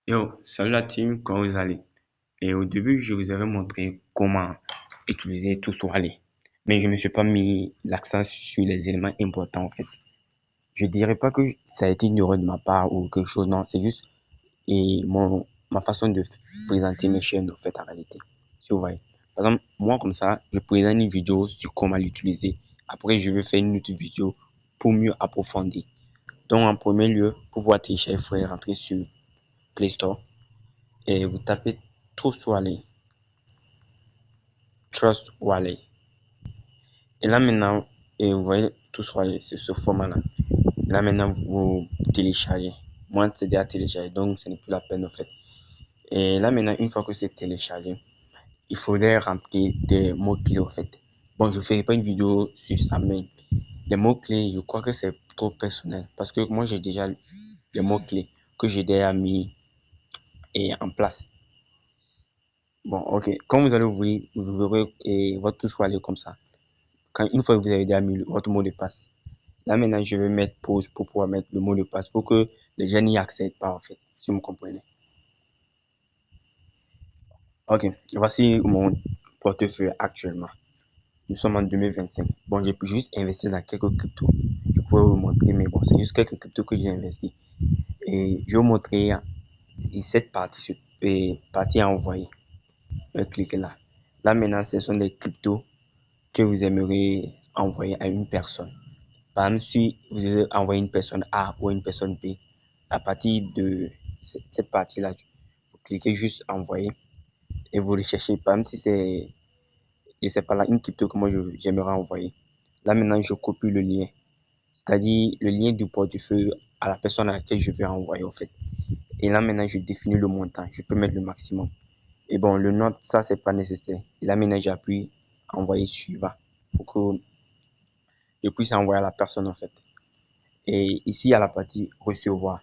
Yo, salut la team, comment vous allez? Et au début, je vous avais montré comment utiliser tout aller. Mais je ne me suis pas mis l'accent sur les éléments importants en fait. Je dirais pas que ça a été une erreur de ma part ou quelque chose, non, c'est juste ma façon de présenter mes chaînes en fait en réalité. Si vous voyez. Par exemple, moi comme ça, je présente une vidéo sur comment l'utiliser. Après, je vais faire une autre vidéo pour mieux approfondir. Donc en premier lieu, pour pouvoir télécharger, il faut rentrer sur Play Store et vous tapez Trust Wallet. Trust Wallet. Et là maintenant, et vous voyez Trust Wallet, c'est ce format-là. Là maintenant, vous téléchargez. Moi, c'est déjà téléchargé, donc ce n'est plus la peine en fait. Et là maintenant, une fois que c'est téléchargé, il faudrait remplir des mots-clés en fait. Bon, je ne ferai pas une vidéo sur ça, mais les mots-clés, je crois que c'est trop personnel. Parce que moi, j'ai déjà les mots-clés que j'ai déjà mis en place. Bon, ok. Quand vous allez ouvrir, vous verrez votre Trust Wallet comme ça. Une fois que vous avez déjà mis votre mot de passe, là maintenant je vais mettre pause pour pouvoir mettre le mot de passe pour que les gens n'y accèdent pas en fait, si vous me comprenez. Ok, voici mon portefeuille actuellement. Nous sommes en 2025. Bon, j'ai juste investi dans quelques cryptos. Je pourrais vous montrer, mais bon, c'est juste quelques cryptos que j'ai investi. Et je vais vous montrer cette partie à envoyer. Cliquez là. Là maintenant, ce sont des cryptos que vous aimeriez envoyer à une personne. Par exemple, si vous allez envoyer une personne A ou une personne B, à partir de cette partie-là, vous cliquez juste envoyer et vous recherchez. Par exemple, si c'est, je sais pas là, une crypto que moi j'aimerais envoyer. Là maintenant, je copie le lien, c'est-à-dire le lien du portefeuille à la personne à laquelle je vais envoyer en fait. Et là maintenant, je définis le montant. Je peux mettre le maximum. Et bon, le note, ça, c'est pas nécessaire. Et là maintenant, j'appuie envoyer suivant pour que je puisse envoyer à la personne en fait. Et ici, il y a la partie recevoir.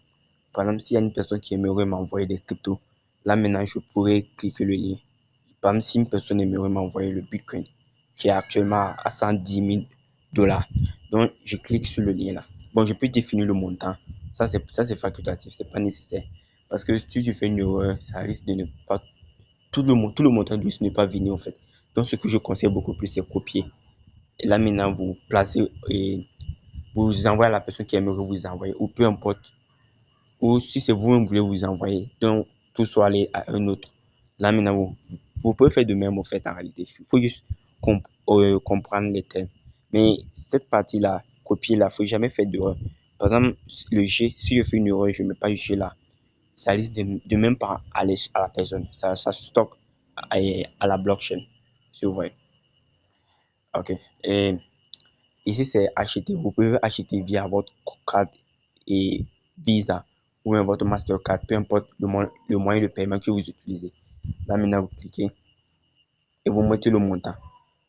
Par exemple, s'il y a une personne qui aimerait m'envoyer des cryptos, là maintenant, je pourrais cliquer le lien. Par exemple, si une personne aimerait m'envoyer le Bitcoin, qui est actuellement à 110 000 $, donc je clique sur le lien là. Bon, je peux définir le montant. Ça c'est facultatif, c'est pas nécessaire. Parce que si tu fais une erreur, ça risque de ne pas. Tout le montant risque de ne pas venir en fait. Donc, ce que je conseille beaucoup plus, c'est copier. Et là maintenant, vous placez et vous envoyez à la personne qui aimerait vous envoyer, ou peu importe, ou si c'est vous-même voulez vous envoyer, donc tout soit aller à un autre. Là maintenant, vous pouvez faire de même en fait en réalité. Il faut juste comprendre les termes. Mais cette partie-là, copier là, il ne faut jamais faire d'erreur. Par exemple, le G, si je fais une erreur, je ne mets pas G là. Ça risque de même pas aller à la personne. Ça se stocke à la blockchain, si vous voyez. Ok. Et ici, c'est acheter. Vous pouvez acheter via votre carte et Visa ou bien votre Mastercard, peu importe le moyen de paiement que vous utilisez. Là, maintenant, vous cliquez et vous mettez le montant.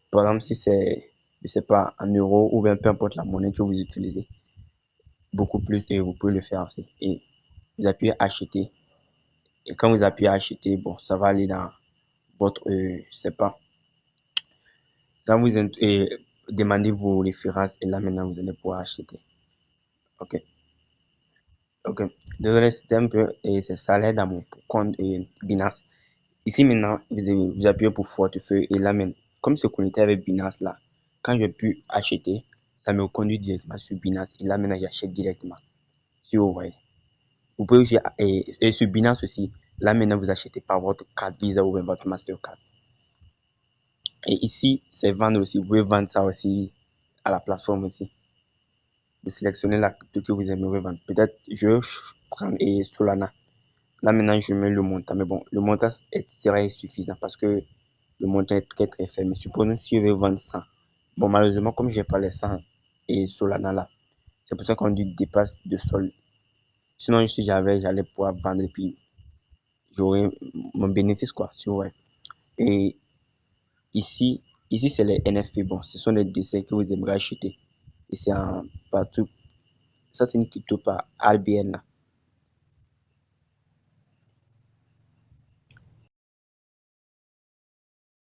Par exemple, si c'est, je sais pas, en euros ou bien peu importe la monnaie que vous utilisez, beaucoup plus, et vous pouvez le faire aussi. Et vous appuyez acheter. Et quand vous appuyez acheter, bon, ça va aller dans votre, je sais pas, ça vous demander vos références et là, maintenant, vous allez pouvoir acheter. Ok. Ok, désolé, c'était un peu, et c'est ça l'aide dans mon compte Binance. Ici maintenant, vous appuyez pour portefeuille et là même, comme c'est connecté avec Binance là, quand je pu acheter, ça me conduit directement sur Binance et là maintenant j'achète directement. Si vous voyez. Vous pouvez aussi, et sur Binance aussi, là maintenant vous achetez par votre carte Visa ou bien votre Mastercard. Et ici, c'est vendre aussi, vous pouvez vendre ça aussi à la plateforme aussi. Vous sélectionnez la crypto que vous aimeriez vendre. Peut-être je vais prendre Solana. Là, maintenant, je mets le montant. Mais bon, le montant serait insuffisant parce que le montant est très, très faible. Mais supposons si je vais vendre 100. Bon, malheureusement, comme je n'ai pas les 100 et Solana là, c'est pour ça qu'on dit dépasse de sol. Sinon, si j'avais, j'allais pouvoir vendre et puis j'aurais mon bénéfice, quoi, tu vois. Et ici, c'est les NFT. Bon, ce sont les dessins que vous aimeriez acheter. Et c'est en partout. Ça, c'est une crypto par ALBN là.